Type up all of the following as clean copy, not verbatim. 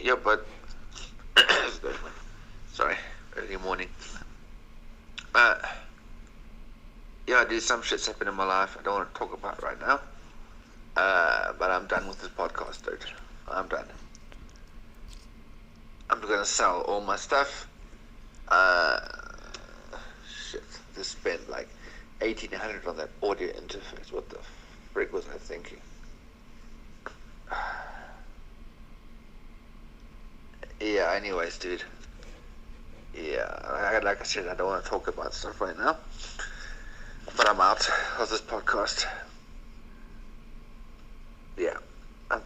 Yeah, but sorry, early morning. Yeah, dude, some shit's happened in my life I don't want to talk about right now. But I'm done with this podcast, dude. I'm done. I'm gonna sell all my stuff. Shit, just spent like 1,800 on that audio interface. What the frick was I thinking? Yeah, anyways, dude. Yeah, like I said, I don't want to talk about stuff right now. But I'm out of this podcast. Yeah, I'm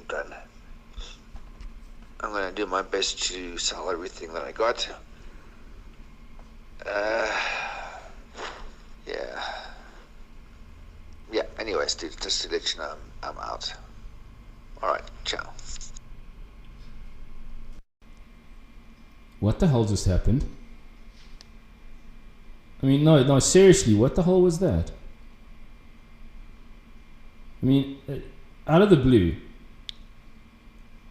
done. I'm going to do my best to sell everything that I got. Yeah. Yeah, anyways, dude, just to let you know, I'm out. Alright, ciao. What the hell just happened? I mean, no, seriously, what the hell was that? I mean, out of the blue,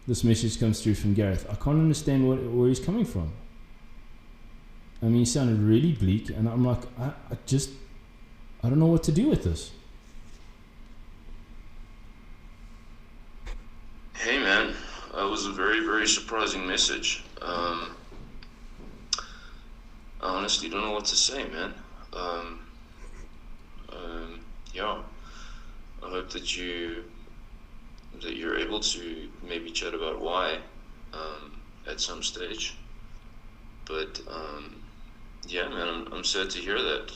this message comes through from Gareth. I can't understand where he's coming from. I mean, he sounded really bleak, and I'm like, I don't know what to do with this. Hey man, that was a very, very surprising message. I honestly don't know what to say, man. Yeah, I hope that you're able to maybe chat about why at some stage. But yeah, man, I'm sad to hear that.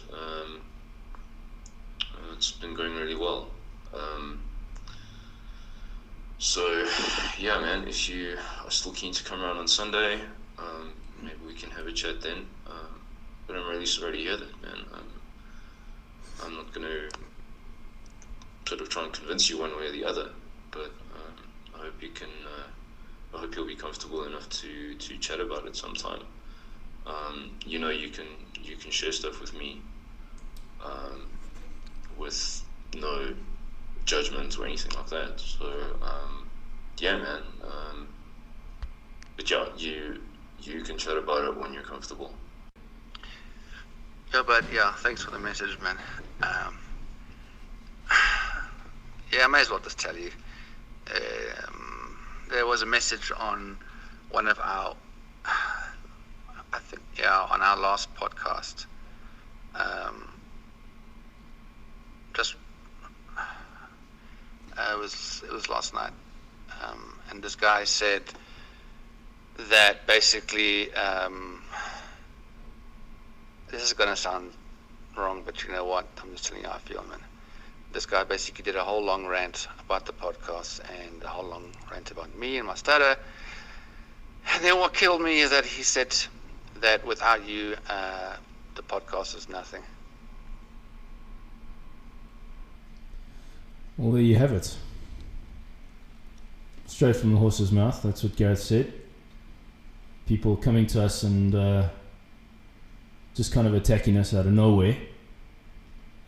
It's been going really well. So yeah, man, if you are still keen to come around on Sunday, maybe we can have a chat then. But I'm really sorry to hear that, man. I'm not going to sort of try and convince you one way or the other, but I hope you can. I hope you'll be comfortable enough to chat about it sometime. You know, you can share stuff with me, with no judgment or anything like that. So yeah, man. But yeah, you can chat about it when you're comfortable. Yeah, but yeah, thanks for the message, man. Yeah, I may as well just tell you. There was a message on one of our, on our last podcast. It was last night, and this guy said that basically. This is going to sound wrong, but you know what? I'm just telling you how I feel, man. This guy basically did a whole long rant about the podcast and a whole long rant about me and my stutter. And then what killed me is that he said that without you, the podcast is nothing. Well, there you have it. Straight from the horse's mouth, that's what Gareth said. People coming to us and just kind of attacking us out of nowhere.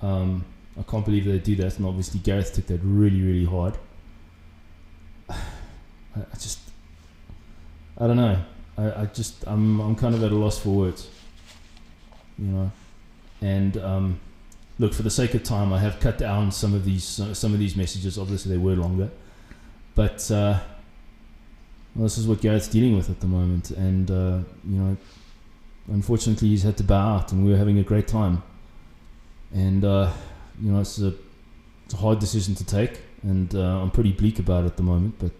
I can't believe they do that, and obviously Gareth took that really, really hard. I don't know. I'm kind of at a loss for words, you know. And look, for the sake of time, I have cut down some of these messages. Obviously, they were longer, but well, this is what Gareth's dealing with at the moment, and you know. Unfortunately, he's had to bow out, and we were having a great time. And you know, it's a hard decision to take, and I'm pretty bleak about it at the moment. But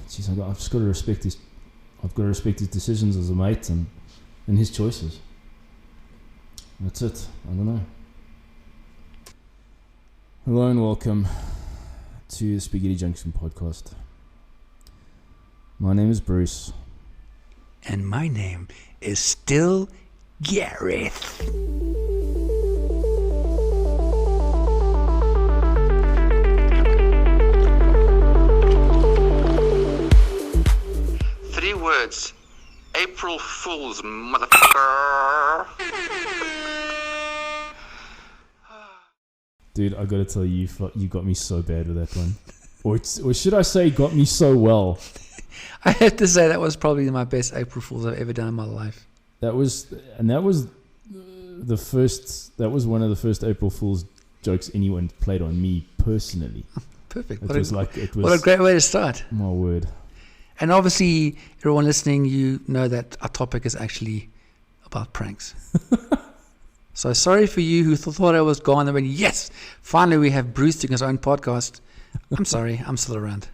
geez, I've just got to respect his. I've got to respect his decisions as a mate and his choices. That's it. I don't know. Hello and welcome to the Spaghetti Junction podcast. My name is Bruce. And my name is still Gareth. 3 words. April Fool's, motherfucker. Dude, I gotta tell you, you got me so bad with that one. or should I say, got me so well. I have to say that was probably my best April Fool's I've ever done in my life. That was one of the first April Fool's jokes anyone played on me personally. Perfect. What a great way to start. My word. And obviously, everyone listening, you know that our topic is actually about pranks. So sorry for you who thought I was gone. And went, yes, finally we have Bruce doing his own podcast. I'm sorry, I'm still around.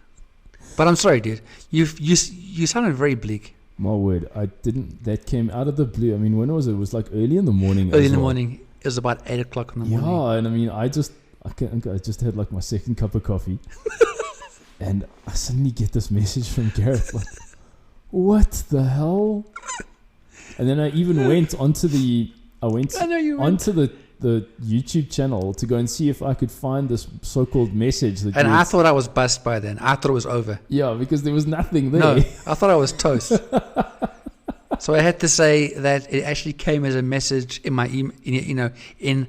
But I'm sorry, dude. You sounded very bleak. My word, I didn't. That came out of the blue. I mean, when was it? It was like early in the morning. Early in the morning. It was about 8 o'clock in the morning. Yeah, and I mean, I just had like my second cup of coffee, and I suddenly get this message from Gareth, like, what the hell? And then I even went onto the YouTube channel to go and see if I could find this so-called message. And I thought I was bust by then. I thought it was over. Yeah, because there was nothing there. No, I thought I was toast. So I had to say that it actually came as a message in my in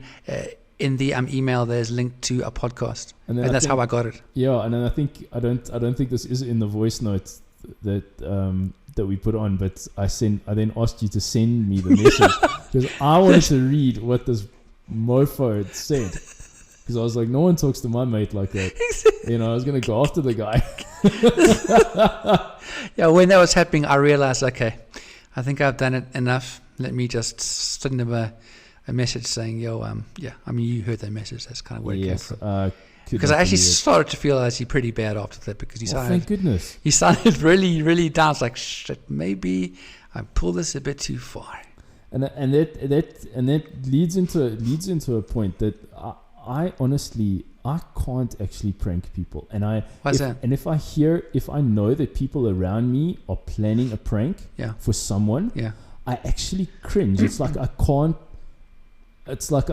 the email. There's linked to a podcast, and that's how I got it. Yeah, and then I don't think this is in the voice notes that we put on, but I then asked you to send me the message because I wanted to read what this mofo had said, because I was like, no one talks to my mate like that. I was going to go after the guy. Yeah, when that was happening, I realized, okay, I think I've done it enough. Let me just send him a message saying, yo, you heard that message. That's kind of where it came from. Because I actually started to feel actually pretty bad after that, because thank goodness. He sounded really, really down. It's like, shit, maybe I pulled this a bit too far. And that leads into a point that I honestly can't actually prank people. And why's that? And if I know that people around me are planning a prank for someone, I actually cringe. It's like I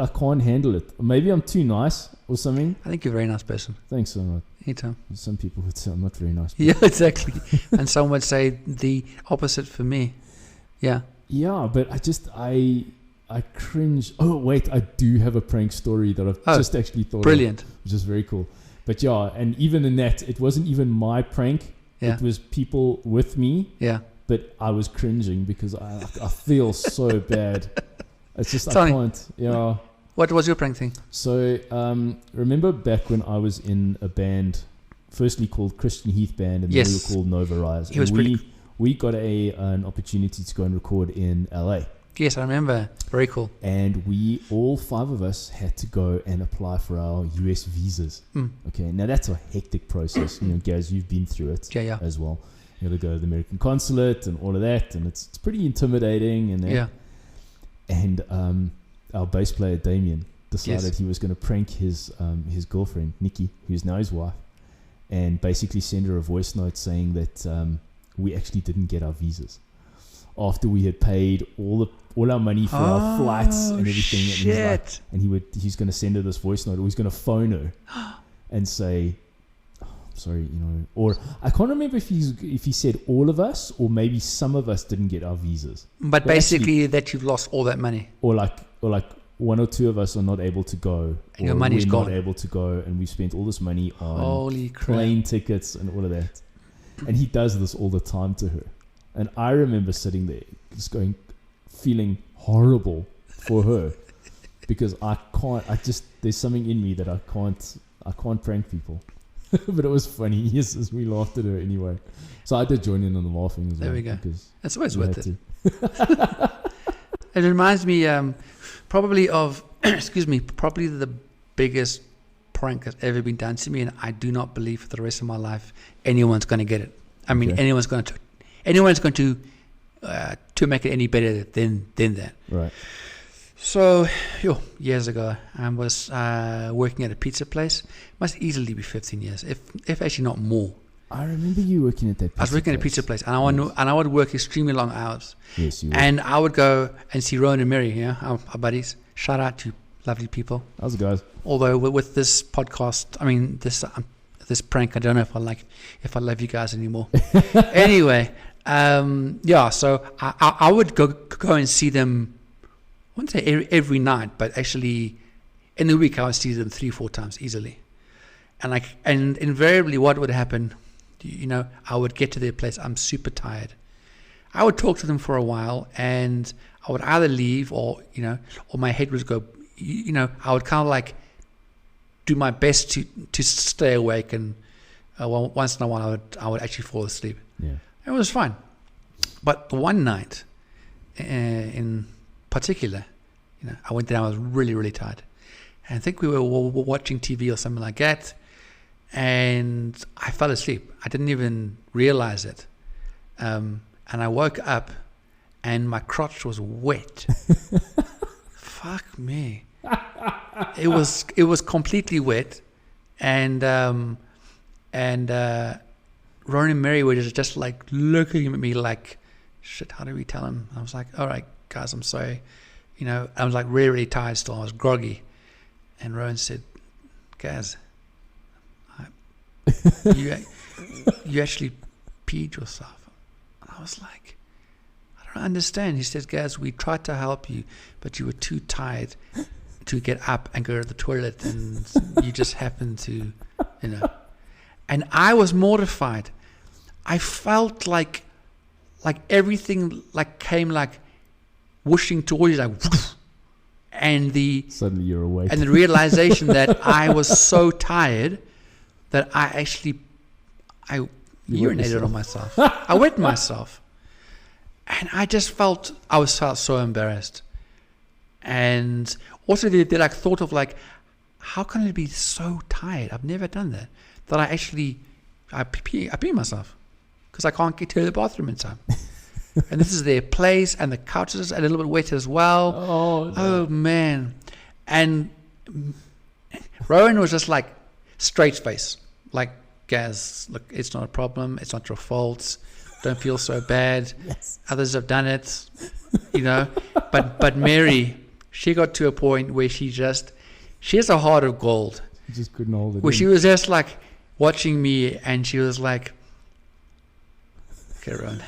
can't handle it. Maybe I'm too nice or something. I think you're a very nice person. Thanks so much. Anytime. Some people would say I'm not very nice. Yeah, exactly. And some would say the opposite for me. Yeah. Yeah, but I cringe. Oh, wait, I do have a prank story that I've just actually thought brilliant. of, which is very cool. But yeah, and even in that, it wasn't even my prank. Yeah. It was people with me. Yeah. But I was cringing because I feel so bad. It's just, Tell I can't. Yeah. What was your prank thing? So, remember back when I was in a band, firstly called Christian Heath Band, and then we were called Nova Rise. It was pretty cool. We got an opportunity to go and record in LA. Yes, I remember. Very cool. And we, all 5 of us, had to go and apply for our US visas. Okay, now that's a hectic process. Gaz, you've been through it as well. You got to go to the American consulate and all of that, and it's pretty intimidating. And our bass player Damien decided he was going to prank his girlfriend Nikki, who's now his wife, and basically send her a voice note saying that we actually didn't get our visas after we had paid all our money for our flights and everything. Shit. And he's going to send her this voice note, or he's going to phone her and say, sorry, or I can't remember if he said all of us or maybe some of us didn't get our visas. But basically actually, that you've lost all that money. Or like 1 or 2 of us are not able to go. And your money's gone. Not able to go, and we spent all this money on Holy plane tickets and all of that. And he does this all the time to her. And I remember sitting there just feeling horrible for her because there's something in me that I can't prank people. But it was funny. Yes, as we laughed at her anyway. So I did join in on the laughing as well. There we go. That's always worth it. It reminds me probably of, probably the biggest prank that's ever been done to me, and I do not believe for the rest of my life anyone's going to get it. I mean, anyone's going to make it any better than that. Right. So, years ago, I was working at a pizza place. Must easily be 15 years, if actually not more. I remember you working at that pizza place. I was working at a pizza place, and I would work extremely long hours. Yes, you would. And I would go and see Rowan and Mary, our buddies. Shout out to lovely people. How's it, guys? Although with this podcast, this prank, I don't know if I love you guys anymore. Anyway, so I would go and see them. I wouldn't say every night, but actually in the week I would see them 3-4 times easily. and invariably what would happen, I would get to their place. I'm super tired. I would talk to them for a while, and I would either leave or my head would go. I would kind of like do my best to stay awake, and once in a while I would actually fall asleep. Yeah. It was fine. But the one night, in particular, I went down. I was really, really tired, and I think we were watching TV or something like that, and I fell asleep. I didn't even realize it, and I woke up, and my crotch was wet. Fuck me! It was completely wet, and Ron and Mary were just like looking at me like, shit, how do we tell him? I was like, all right, guys, I'm sorry. I was like really, really tired still. I was groggy. And Rowan said, Gaz, you actually peed yourself. And I was like, I don't understand. He says, Gaz, we tried to help you, but you were too tired to get up and go to the toilet, and you just happened to, And I was mortified. I felt like everything like came like whooshing towards you, like, and suddenly you're awake, and the realization that I was so tired that I urinated on myself. I wet myself, and I just felt so embarrassed, and also the like thought of like, how can I be so tired? I've never done that. That I pee myself because I can't get to the bathroom in time. And this is their place, and the couch is a little bit wet as well. Oh, no. Oh man. And Rowan was just like straight face, like, Gaz, look, it's not a problem, it's not your fault, don't feel so bad. Yes. Others have done it, but Mary, she got to a point where she has a heart of gold. You just couldn't hold it Where in. she was just like watching me, and she was like, okay, Rowan,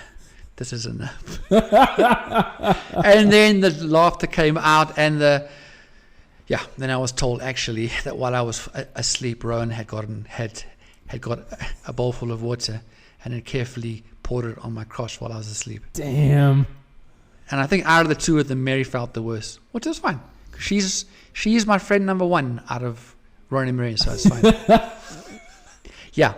this is enough. And then the laughter came out, and then I was told actually that while I was asleep, Rowan had got a bowl full of water and had carefully poured it on my crotch while I was asleep. Damn. And I think out of the two of them, Mary felt the worst, which is fine. She's my friend number one out of Rowan and Mary, so it's fine. Yeah,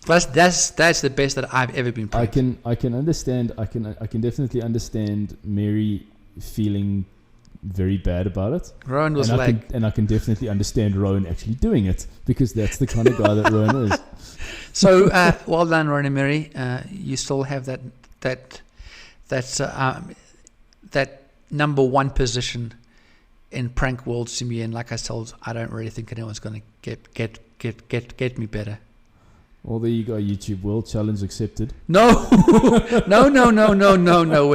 that's the best that I've ever been pranked. I can understand. I can definitely understand Mary feeling very bad about it. Rowan was I can definitely understand Rowan actually doing it, because that's the kind of guy that Rowan is. So well done, Rowan and Mary. You still have that number one position in prank world to me, and like I told, I don't really think anyone's going to get me better. Well, there you go, YouTube world challenge accepted. No. We're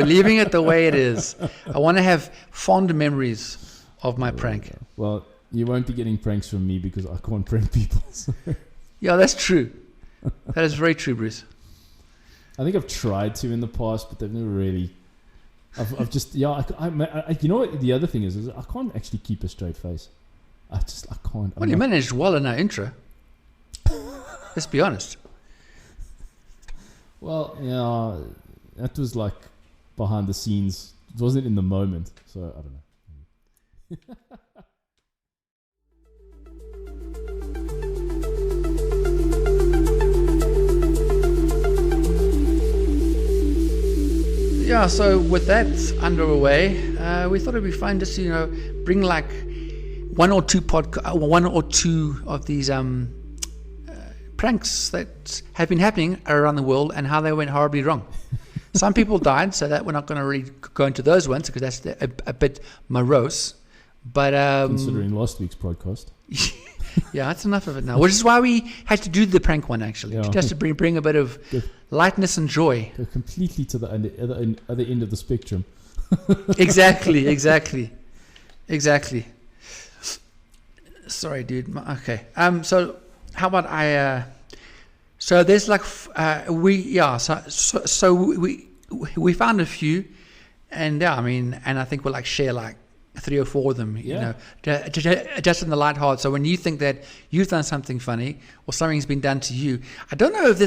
leaving it the way it is. I want to have fond memories of my prank. Well, you won't be getting pranks from me because I can't prank people. So. Yeah, that's true. That is very true, Bruce. I think I've tried to in the past, but they've never really. I've just you know what the other thing is I can't actually keep a straight face. I can't. Well, you managed well in our intro. Let's be honest. Well, yeah, that was like behind the scenes. It wasn't in the moment, so I don't know. Yeah, so with that underway, we thought it'd be fun just to bring like one or two of these pranks that have been happening around the world and how they went horribly wrong. Some people died, so that we're not going to really go into those ones because that's a bit morose. But considering last week's podcast. Yeah, that's enough of it now. Which is why we had to do the prank one actually, just to bring a bit of lightness and joy. Go completely to the other end of the spectrum. Exactly. Sorry, dude. Okay. So how about so there's like we found a few, and I think we'll like share like 3 or 4 of them, Yeah. just in the light heart. So when you think that you've done something funny or something's been done to you, I don't know if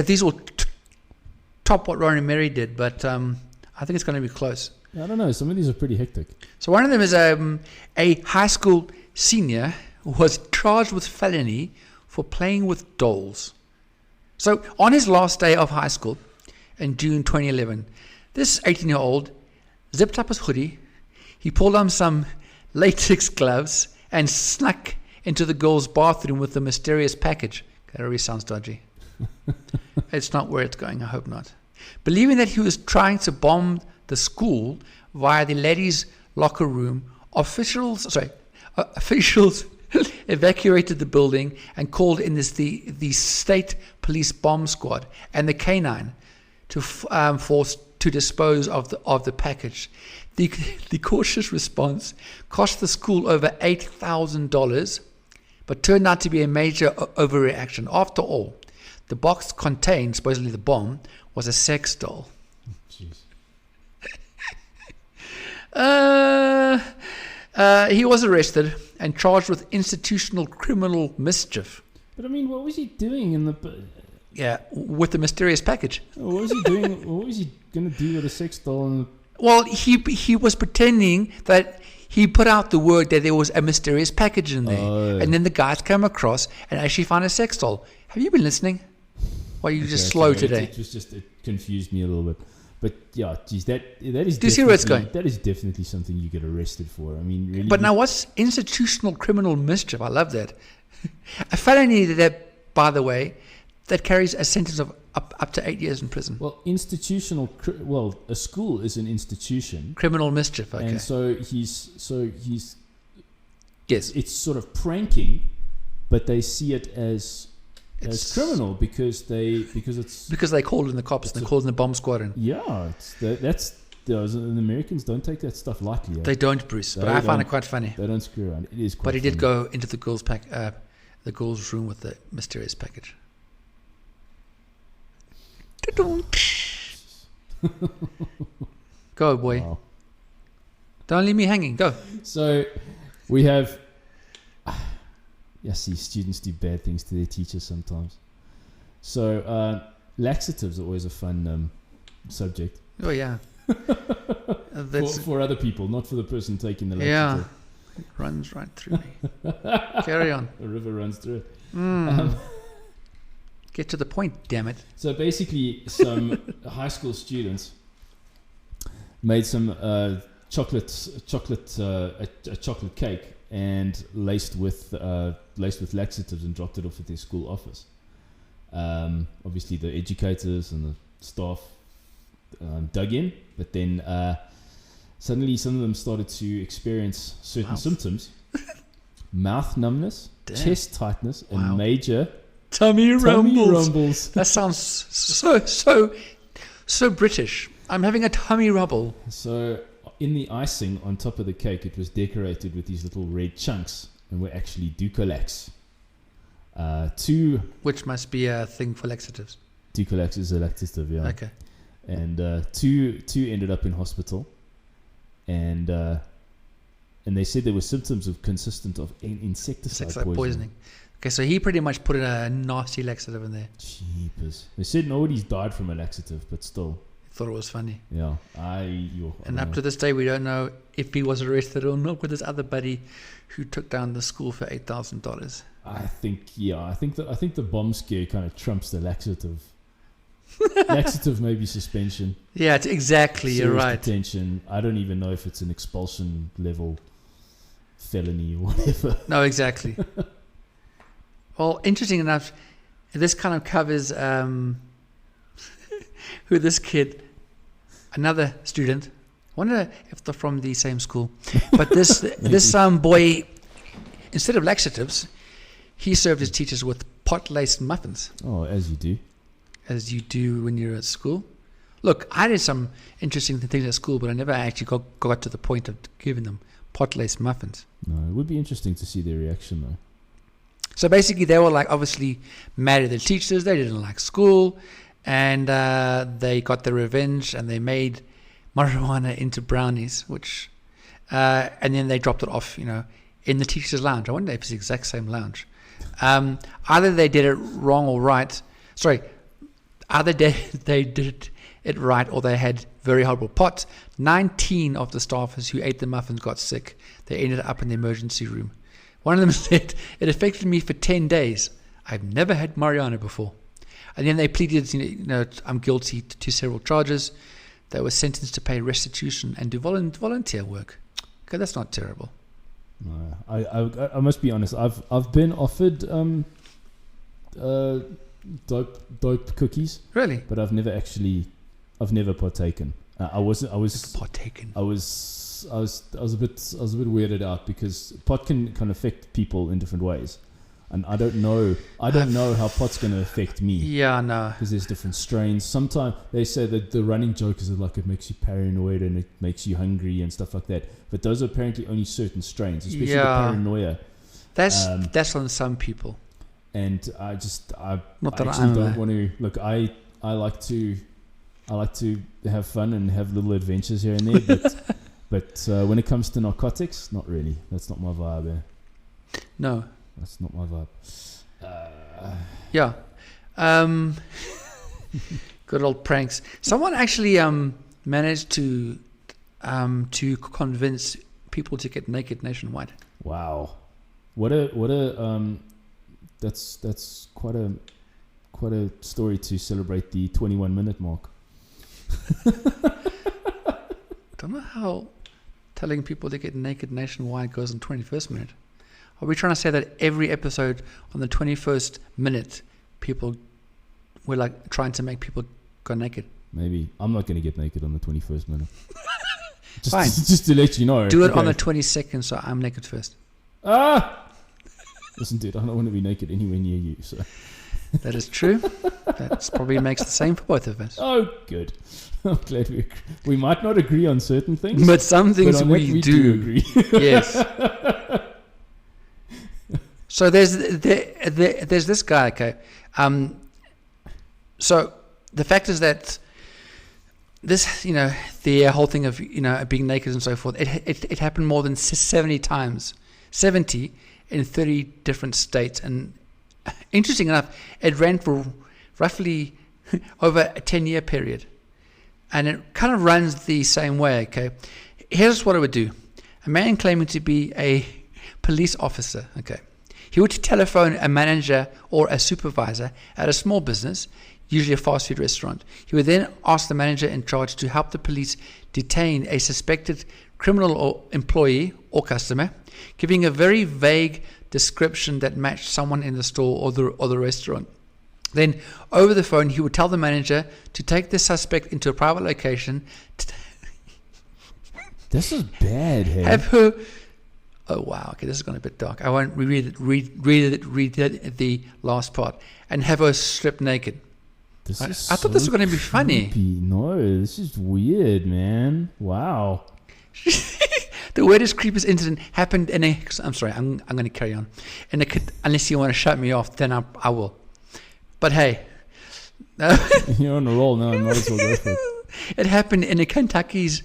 these will top what Ron and Mary did, but I think it's going to be close. I don't know. Some of these are pretty hectic. So one of them is a high school senior was charged with felony for playing with dolls. So on his last day of high school in June 2011, this 18-year-old zipped up his hoodie, he pulled on some latex gloves and snuck into the girl's bathroom with the mysterious package. That already sounds dodgy. It's not where it's going, I hope not. Believing that he was trying to bomb the school via the ladies' locker room, officials evacuated the building and called in the state police bomb squad and the canine to force to dispose of the package. The cautious response cost the school over $8,000, but turned out to be a major overreaction. After all, the box contained, supposedly the bomb, was a sex doll. Jeez. He was arrested and charged with institutional criminal mischief. But I mean, what was he doing in the? Yeah, with the mysterious package. What was he doing? What was he going to do with a sex doll? Well, he was pretending that he put out the word that there was a mysterious package in there, and then the guys came across and actually found a sex doll. Have you been listening? Why are you just slow today? It confused me a little bit. But yeah, geez, that is. Do you see where it's going? That is definitely something you get arrested for. I mean, really. But now, what's institutional criminal mischief? I love that. A felony that, by the way, that carries a sentence of up to 8 years in prison. Well, a school is an institution. Criminal mischief. Okay. And so he's. Yes. It's sort of pranking, but they see it as criminal because they called in the cops and they called in the bomb squad. And the Americans don't take that stuff lightly. They don't, Bruce. But I find it quite funny. They don't screw around. It is quite. But he funny. did go into the girls' room with the mysterious package. Go, boy. Wow. Don't leave me hanging. Go. So we have. See, students do bad things to their teachers sometimes. So laxatives are always a fun subject. Oh yeah. For other people, not for the person taking the Yeah, laxative. it runs right through me. Carry on. The river runs through it. Get to the point, damn it. So basically, some high school students made some chocolate cake and laced with laxatives and dropped it off at their school office. Obviously, the educators and the staff dug in, but then suddenly some of them started to experience certain symptoms: mouth numbness, chest tightness, and major tummy rumbles. That sounds so British. I'm having a tummy rumble. So in the icing on top of the cake, it was decorated with these little red chunks, and were actually Ducolax. Which must be a thing for laxatives. Ducolax is a laxative, yeah. Okay. And two ended up in hospital, and they said there were symptoms consistent of insecticide poisoning. Okay, so he pretty much put a nasty laxative in there. Jeepers. They said nobody's died from a laxative, but still. Thought it was funny. Yeah. And up to this day, we don't know if he was arrested or not with his other buddy who took down the school for $8,000. I think the bomb scare kind of trumps the laxative. Laxative maybe suspension. Yeah, exactly. You're right. Detention. I don't even know if it's an expulsion level felony or whatever. No, exactly. Well, interesting enough, this kind of covers who this kid, another student. I wonder if they're from the same school. But this boy, instead of laxatives, he served his teachers with pot-laced muffins. Oh, as you do. As you do when you're at school. Look, I did some interesting things at school, but I never actually got to the point of giving them pot-laced muffins. No, it would be interesting to see their reaction, though. So basically, they were obviously mad at the teachers. They didn't like school, and they got their revenge, and they made marijuana into brownies, which, and then they dropped it off, in the teacher's lounge. I wonder if it's the exact same lounge. Either they did it wrong or right. Sorry, either they did it right or they had very horrible pot. 19 of the staffers who ate the muffins got sick. They ended up in the emergency room. One of them said, "It affected me for 10 days. I've never had marijuana before." And then they pleaded, "I'm guilty to several charges." They were sentenced to pay restitution and do volunteer work. Okay, that's not terrible. No, I must be honest. I've been offered dope cookies. Really? But I've never partaken. I was partaken. I was a bit weirded out because pot can affect people in different ways, and I don't know how pot's going to affect me. Yeah, no. Because there's different strains. Sometimes they say that the running joke is that it makes you paranoid and it makes you hungry and stuff like that. But those are apparently only certain strains, especially the paranoia. That's on some people. And I Not that actually don't want to look. I like to have fun and have little adventures here and there, but when it comes to narcotics, not really. That's not my vibe. No, that's not my vibe. Yeah, good old pranks. Someone actually managed to convince people to get naked nationwide. Wow, what a that's quite a story to celebrate the 21-minute mark. Don't know how telling people to get naked nationwide goes on 21st minute. Are we trying to say that every episode on the 21st minute we're trying to make people go naked? Maybe. I'm not going to get naked on the 21st minute. Fine. Just to let you know. Do it on the 22nd, so I'm naked first. Listen, dude, I don't want to be naked anywhere near you. So that is true. That probably makes the same for both of us. Oh, good. I'm glad we might not agree on certain things, but some things we do agree. Yes. So there's this guy. Okay. So the fact is that this, the whole thing of being naked and so forth, it happened more than 70 times, 70 in 30 different states, and interesting enough, it ran for roughly over a 10-year period, and it kind of runs the same way. Okay, here's what it would do: a man claiming to be a police officer. Okay, he would telephone a manager or a supervisor at a small business, usually a fast food restaurant. He would then ask the manager in charge to help the police detain a suspected criminal or employee or customer, giving a very vague description that matched someone in the store or the restaurant. Then, over the phone, he would tell the manager to take the suspect into a private location. This is bad, hey? Have her. Oh wow! Okay, this is going a bit dark. I won't read the last part. And have her stripped naked. I thought this was going to be funny. No, this is weird, man. Wow. The weirdest, creepiest incident happened in a... I'm sorry, I'm going to carry on. Unless you want to shut me off, then I will. But hey. You're on a roll now. I might as well go for it. It happened in a Kentucky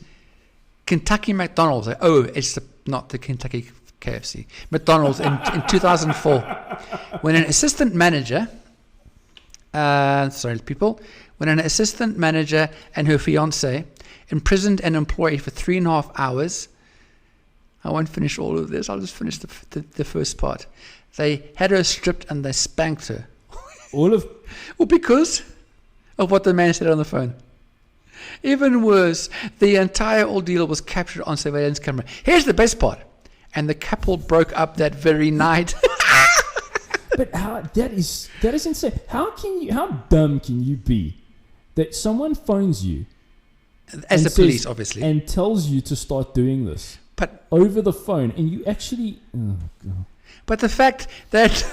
McDonald's. Oh, it's not the Kentucky KFC. McDonald's in 2004. When an assistant manager... When an assistant manager and her fiancé imprisoned an employee for 3.5 hours. I won't finish all of this. I'll just finish the first part. They had her stripped and they spanked her. Well, because of what the man said on the phone. Even worse, the entire ordeal was captured on surveillance camera. Here's the best part. And the couple broke up that very night. But that is insane. How dumb can you be that someone phones you as the police, obviously, and tells you to start doing this, but over the phone, and you actually, oh God. But the fact that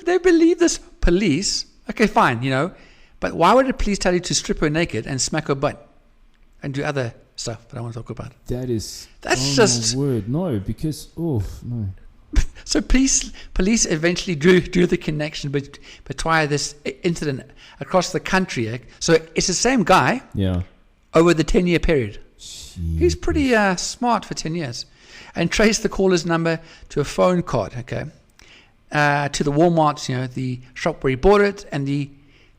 they believe this police, okay, fine, but why would the police tell you to strip her naked and smack her butt and do other stuff that I want to talk about? That's just my word. No, because no. So police eventually drew the connection between this incident across the country. So it's the same guy. Yeah. over the 10-year period. He's Jeez. pretty smart for 10 years. And traced the caller's number to a phone card, okay? To the Walmart, the shop where he bought it, and the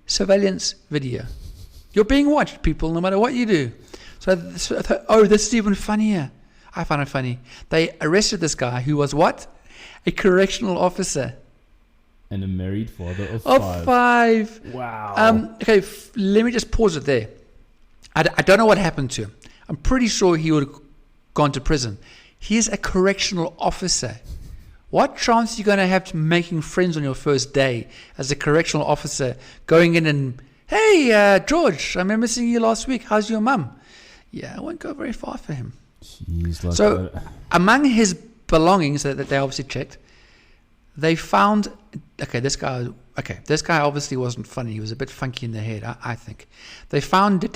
surveillance video. You're being watched, people, no matter what you do. So this is even funnier. I find it funny. They arrested this guy who was what? A correctional officer. And a married father of Of 5. 5. Wow. Okay, let me just pause it there. I don't know what happened to him. I'm pretty sure he would have gone to prison. He is a correctional officer. What chance are you going to have to making friends on your first day as a correctional officer, going in and, hey, George, I remember seeing you last week. How's your mum? Yeah, it won't go very far for him. Jeez, like So, among his belongings that they obviously checked, they found, this guy obviously wasn't funny. He was a bit funky in the head, I think. They found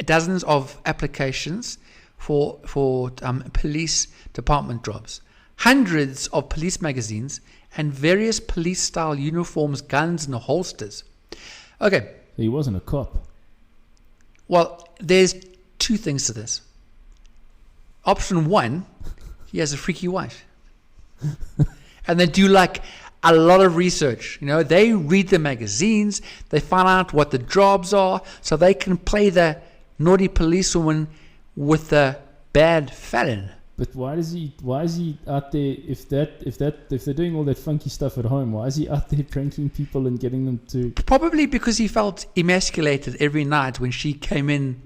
dozens of applications for police department jobs, hundreds of police magazines, and various police-style uniforms, guns, and holsters. Okay, he wasn't a cop. well, there's two things to this. Option one, he has a freaky wife. And they do like a lot of research. They read the magazines, they find out what the jobs are, so they can play the naughty policewoman with the bad felon. But why is he out there if they're doing all that funky stuff at home, why is he out there pranking people and getting them to Probably because he felt emasculated every night when she came in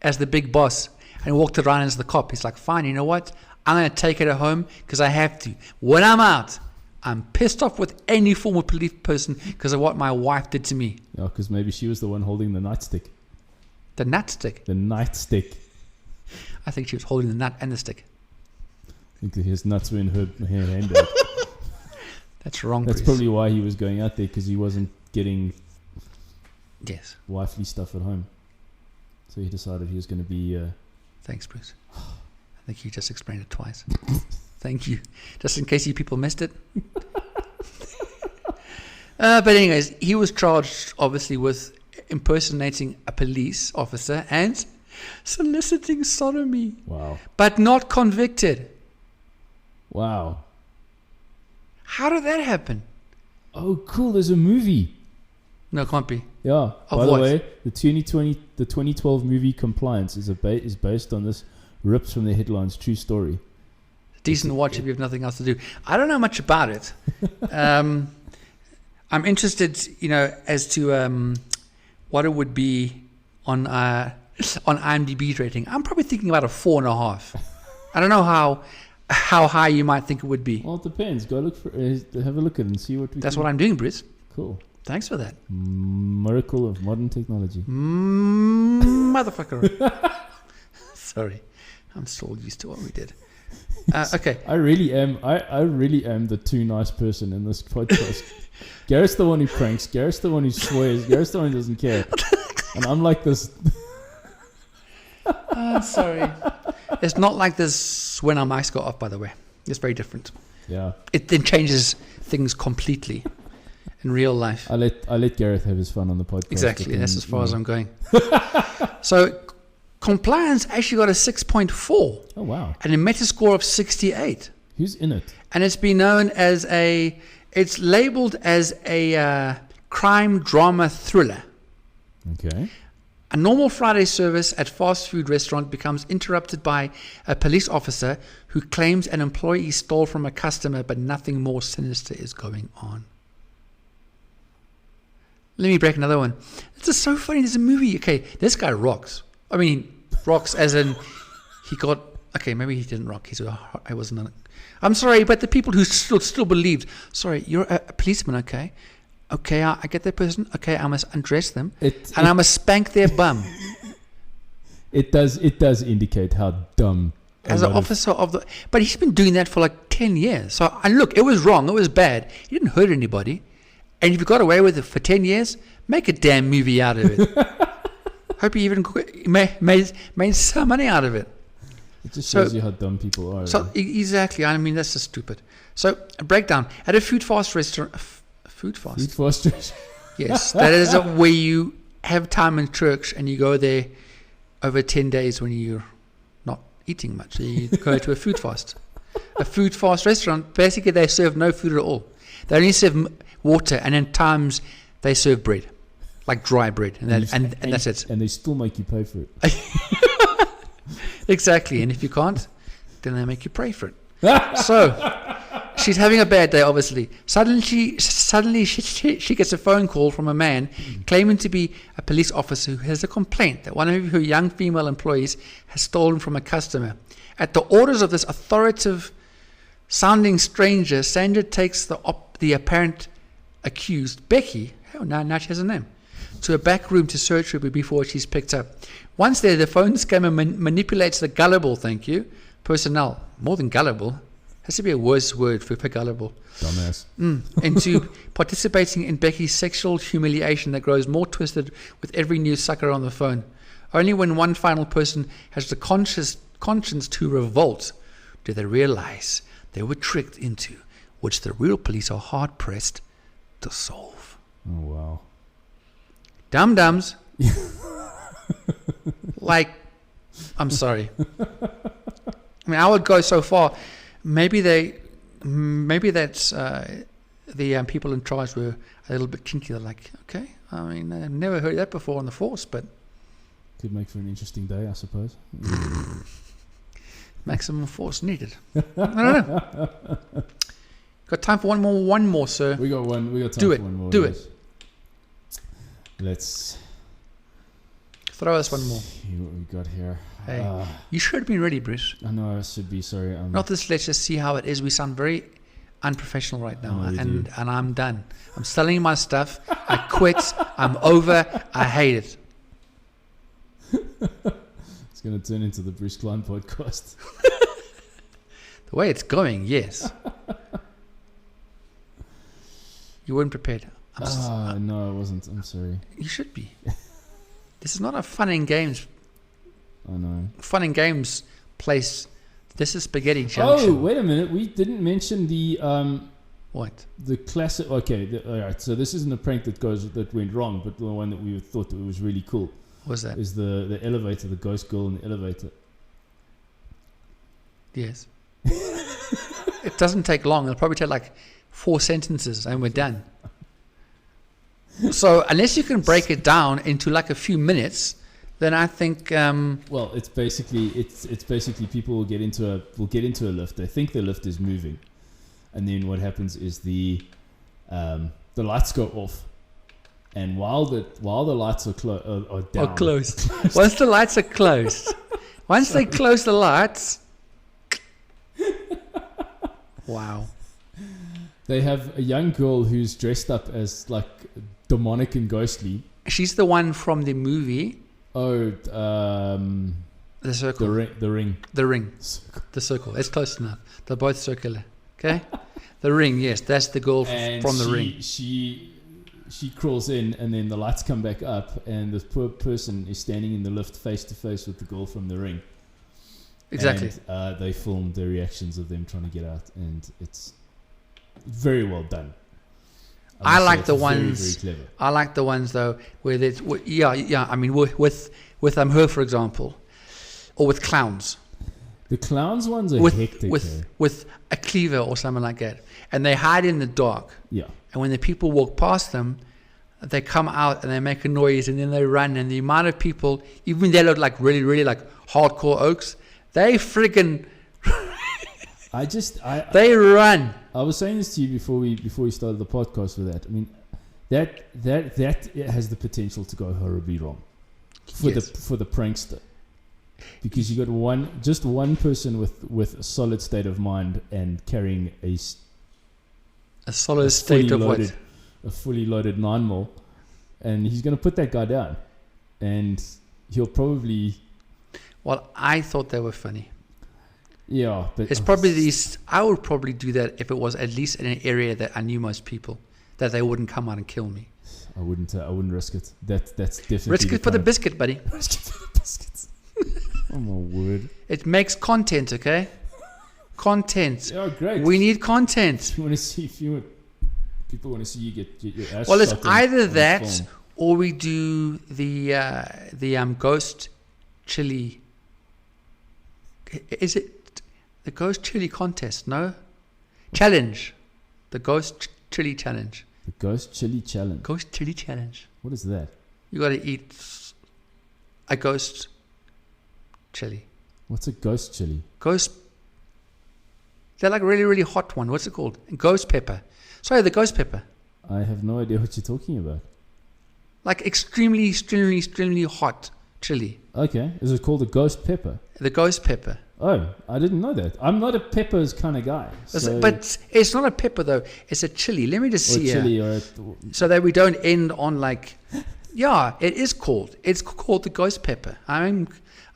as the big boss and walked around as the cop. He's like, fine, you know what? I'm going to take it home because I have to. When I'm out, I'm pissed off with any former police person because of what my wife did to me. Yeah, because maybe she was the one holding the nightstick. The nutstick. The nightstick. I think she was holding the nut and the stick. I think that his nuts were in her handbag. That's wrong, That's Bruce. probably why he was going out there, because he wasn't getting Yes. wifely stuff at home. So he decided he was going to be... Thanks, Bruce. I think you just explained it twice. Thank you. Just in case you people missed it. But anyways, he was charged, obviously, with impersonating a police officer and soliciting sodomy, Wow. but not convicted. Wow. How did that happen? Oh, cool. There's a movie. No, it can't be. Yeah. Of By what? the way, the 2012 movie Compliance is based on this rips from the headlines true story. Decent watch if you have nothing else to do. I don't know much about it. I'm interested, as to what it would be on IMDb's rating. I'm probably thinking about a 4.5. I don't know how high you might think it would be. Well, it depends. Go look for have a look at it and see what we That's can. what I'm doing, Bruce. Cool. Thanks for that. Miracle of modern technology. Motherfucker. Sorry. I'm still used to what we did. Okay. I really am the too nice person in this podcast. Gareth's the one who pranks. Gareth's the one who swears. Gareth's the one who doesn't care. And I'm like this. Sorry. It's not like this when our mics go off, by the way. It's very different. Yeah. It then changes things completely in real life. I let Gareth have his fun on the podcast. Exactly. That's as far as I'm going. So Compliance actually got a 6.4 Oh, wow. and a Metascore of 68. Who's in it? And it's been known as it's labeled as a crime drama thriller. Okay. A normal Friday service at fast food restaurant becomes interrupted by a police officer who claims an employee stole from a customer, but nothing more sinister is going on. Let me break another one. This is so funny. There's a movie. Okay, this guy rocks. I mean, rocks as in he got... Okay, maybe he didn't rock. I wasn't... I'm sorry, but the people who still believed... Sorry, you're a policeman, okay? Okay, I get that person. Okay, I must undress them. I must spank their bum. It does indicate how dumb... As an officer of the... But he's been doing that for like 10 years. So, and look, it was wrong. It was bad. He didn't hurt anybody. And if you got away with it for 10 years, make a damn movie out of it. Hope you even made some money out of it. It just shows you how dumb people are. So exactly. I mean, that's just stupid. So a breakdown. At a food fast restaurant... Food fast? Food fast. Yes. That is where you have time in church and you go there over 10 days when you're not eating much. So you go to a food fast. A food fast restaurant, basically they serve no food at all. They only serve water, and in times they serve bread, like dry bread, and that's it. And they still make you pay for it. Exactly, and if you can't, then they make you pray for it. So she's having a bad day, obviously. Suddenly she gets a phone call from a man claiming to be a police officer who has a complaint that one of her young female employees has stolen from a customer. At the orders of this authoritative sounding stranger, Sandra takes the apparent accused, Becky, now she has a name, to a back room to search her before she's picked up. Once there, the phone scammer manipulates the gullible, personnel, more than gullible, has to be a worse word for gullible, dumbass, into participating in Becky's sexual humiliation that grows more twisted with every new sucker on the phone. Only when one final person has the conscience to revolt do they realize they were tricked into, which the real police are hard-pressed to solve. Oh, wow. Dum-dums. Like, I'm sorry. I mean, I would go so far. Maybe that's the people in charge were a little bit kinky. They're like, okay, I mean, I've never heard that before on the force, but could make for an interesting day, I suppose. Maximum force needed. I don't know. Got time for one more, sir. We got time Do it. for one more. Do it. Let's throw us one more. see what we got here. Hey, you should have been ready, Bruce. I know I should be. Sorry. Not this. Let's just see how it is. We sound very unprofessional right now, and I'm done. I'm selling my stuff. I quit. I'm over. I hate it. It's going to turn into the Bruce Klein podcast. The way it's going, yes. You weren't prepared. No, I wasn't. I'm sorry. You should be. This is not a fun and games. I know. Fun and games place. This is Spaghetti Junction. Oh, wait a minute. We didn't mention the What? the classic. Okay, all right. So this isn't a prank that went wrong, but the one that we thought that was really cool. What was that? Is the elevator, the ghost girl in the elevator. Yes. It doesn't take long. It'll probably take like 4 sentences and we're done. So unless you can break it down into like a few minutes, then I think Well, it's basically people will get into a lift. They think the lift is moving, and then what happens is the lights go off, and while the lights are down, or closed. Once the lights are closed, once they close the lights, wow. They have a young girl who's dressed up as like demonic and ghostly. She's the one from the movie. Oh, The Circle. the ring. The Ring. The Circle. It's close enough. They're both circular. Okay? The Ring, yes. That's the girl from The Ring. She crawls in, and then the lights come back up, and this poor person is standing in the lift face to face with the girl from The Ring. Exactly. And they filmed the reactions of them trying to get out, and it's very well done. I like the ones. Very clever. I like the ones though where there's yeah. I mean with her, for example, or with clowns. The clowns ones are hectic. With a cleaver or something like that, and they hide in the dark. Yeah. And when the people walk past them, they come out and they make a noise, and then they run. And the amount of people, even they look like really, really like hardcore oaks, they friggin' they run. I was saying this to you before we started the podcast with that. I mean, that has the potential to go horribly wrong for the prankster, because you got one person with a solid state of mind and carrying a solid state of what? A fully loaded 9mm, and he's going to put that guy down, and he'll probably. Well, I thought they were funny. Yeah, but it's probably these. I would probably do that if it was at least in an area that I knew most people, that they wouldn't come out and kill me. I wouldn't risk it. That's definitely risk it for the biscuit, buddy. Risk it for the biscuits. Oh my word! It makes content, okay? Content. Oh, great. We need content. You want to see people want to see you get your ass. Well, it's either that or we do the ghost chili. Is it the Ghost Chili Contest? No? Challenge. The Ghost Chili Challenge. The Ghost Chili Challenge. Ghost Chili Challenge. What is that? You got to eat a ghost chili. What's a ghost chili? Ghost. They're like a really, really hot one. What's it called? Ghost pepper. Sorry, the ghost pepper. I have no idea what you're talking about. Like extremely, extremely, extremely hot chili. Okay. Is it called a ghost pepper? The ghost pepper. Oh, I didn't know that. I'm not a peppers kind of guy. So But it's not a pepper though. It's a chili. Let me just or see here. chili or So that we don't end on like, yeah, it is called. It's called the ghost pepper. I'm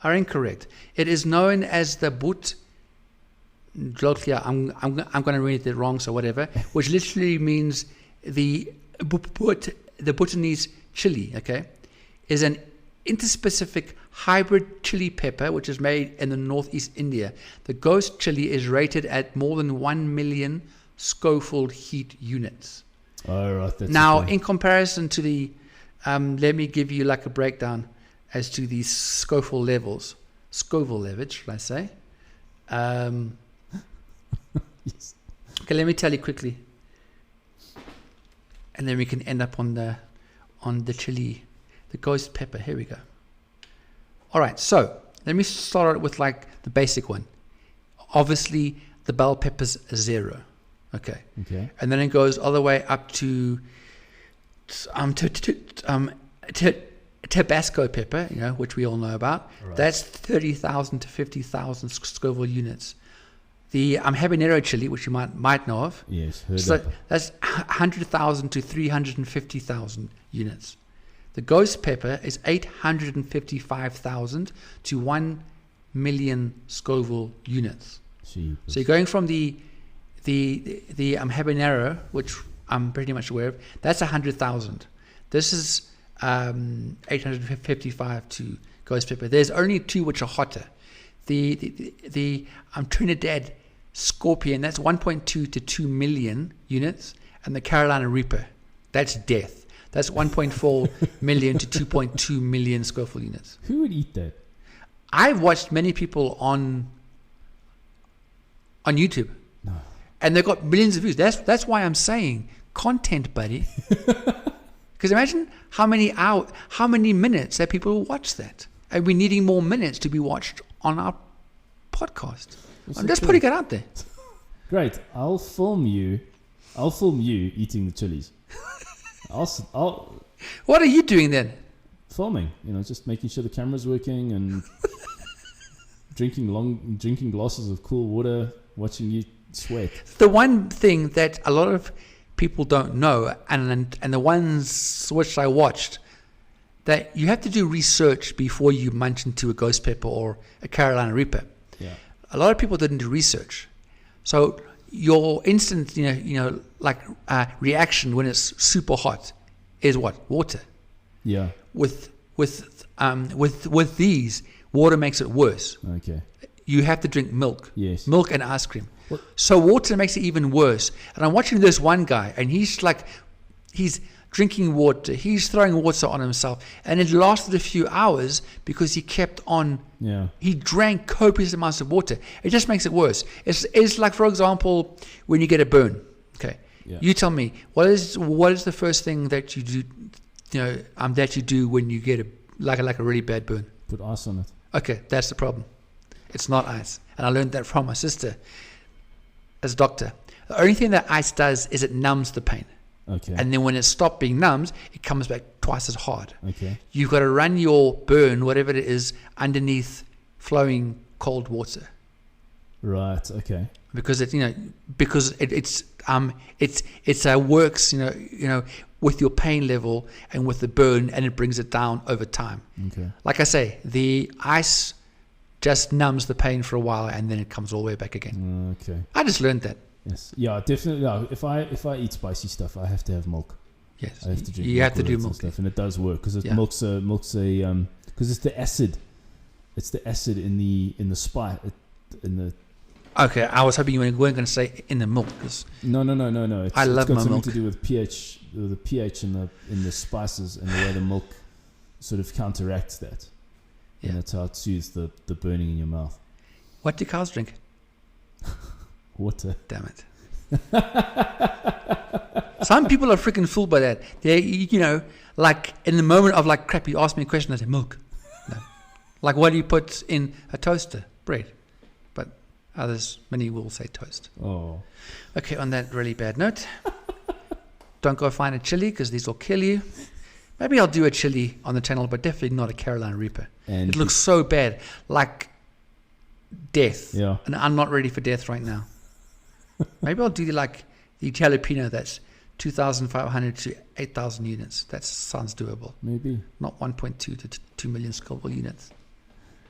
incorrect. It is known as the but. I'm going to read it wrong, so whatever. Which literally means the Bhutanese chili. Okay, is an interspecific hybrid chili pepper which is made in the northeast India. The ghost chili is rated at more than 1 million Scoville heat units. Oh, right. That's Now, okay. in comparison to the, let me give you like a breakdown as to the Scoville levels, should I say? Yes. Okay, let me tell you quickly, and then we can end up on the chili, the ghost pepper. Here we go. All right, so let me start with like the basic one. Obviously, the bell pepper's 0. Okay. Okay. And then it goes all the way up to Tabasco pepper, you know, which we all know about. Right. That's 30,000 to 50,000 Scoville units. The habanero chili, which you might know of, Yes. Heard so of it. that's 100,000 to 350,000 units. The ghost pepper is 855,000 to 1 million Scoville units. Jeepers. So you're going from the habanero, which I'm pretty much aware of, that's 100,000. This is 855 to ghost pepper. There's only 2 which are hotter. The Trinidad Scorpion, that's 1.2 to 2 million units, and the Carolina Reaper, that's death. That's 1.4 million to 2.2 million Scoville units. Who would eat that? I've watched many people on YouTube, No. and they've got millions of views. That's why I'm saying content, buddy. Because imagine how many minutes that people will watch that, and we're needing more minutes to be watched on our podcast. What's I'm it just called? putting it out there. Great. I'll film you eating the chilies. I'll What are you doing then? filming. You know, just making sure the camera's working and drinking glasses of cool water, watching you sweat. The one thing that a lot of people don't know, and the ones which I watched, that you have to do research before you munch into a ghost pepper or a Carolina Reaper. Yeah. A lot of people didn't do research, so your instant, reaction when it's super hot is what? Water. Yeah. With these, water makes it worse. Okay. You have to drink milk. Yes. Milk and ice cream. What? So water makes it even worse. And I'm watching this one guy, and he's drinking water. He's throwing water on himself. And it lasted a few hours because he kept on. Yeah. He drank copious amounts of water. It just makes it worse. It's like, for example, when you get a burn. Okay. Yeah. You tell me, what is the first thing that you do, that you do when you get a really bad burn? Put ice on it. Okay, that's the problem. It's not ice. And I learned that from my sister as a doctor. The only thing that ice does is it numbs the pain. Okay. And then when it stops being numbed, it comes back twice as hard. Okay. You've got to run your burn, whatever it is, underneath flowing cold water. Right. Okay. Because it works, with your pain level and with the burn, and it brings it down over time. Okay. Like I say, the ice just numbs the pain for a while, and then it comes all the way back again. Okay. I just learned that. Yes. Yeah. Definitely. No, if I eat spicy stuff, I have to have milk. Yes, I have to drink. you have to with do it and milk. stuff, and it does work because Yeah. milk's because it's the acid. It's the acid in the spice in the. Okay, I was hoping you weren't going to say in the milk. 'Cause No. I love it's got my something milk. to do with pH, the pH in the spices and the way the milk sort of counteracts that. Yeah. And that's how it soothes the burning in your mouth. What do cows drink? Water. Damn it. Some people are freaking fooled by that. They, like in the moment of like, crap, you asked me a question, I say milk. No. Like, what do you put in a toaster? Bread. But many will say toast. Oh. Okay, on that really bad note, don't go find a chili because these will kill you. Maybe I'll do a chili on the channel, but definitely not a Carolina Reaper. And it looks so bad, like death. Yeah. And I'm not ready for death right now. Maybe I'll do like the jalapeno that's 2,500 to 8,000 units. That sounds doable. Maybe. Not 1.2 to 2 million Scoville units.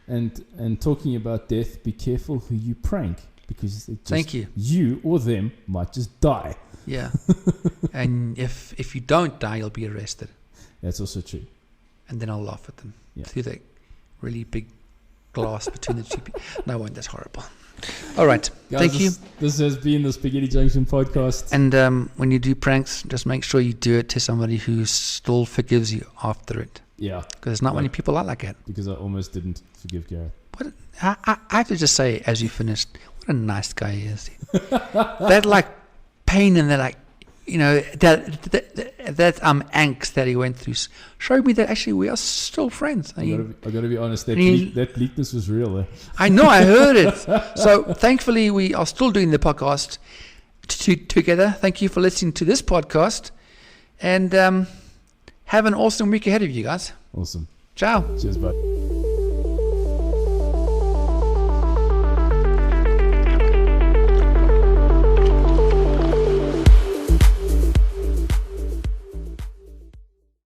And talking about death, be careful who you prank, because Thank you. You or them might just die. Yeah. And if you don't die, you'll be arrested. That's also true. And then I'll laugh at them Yeah. through the really big glass between the two people. No, I won't. That's horrible. All right. Guys, Thank you. This has been the Spaghetti Junction podcast. And when you do pranks, just make sure you do it to somebody who still forgives you after it. Yeah. Because there's not many people like that. Because I almost didn't forgive Gareth. I have to just say, as you finished, what a nice guy he is. That like pain and that like, that angst that he went through showed me that actually we are still friends. I got to be honest, that bleakness was real. I know, I heard it. So thankfully we are still doing the podcast together. Thank you for listening to this podcast, and have an awesome week ahead of you guys. Awesome. Ciao. Cheers, bud.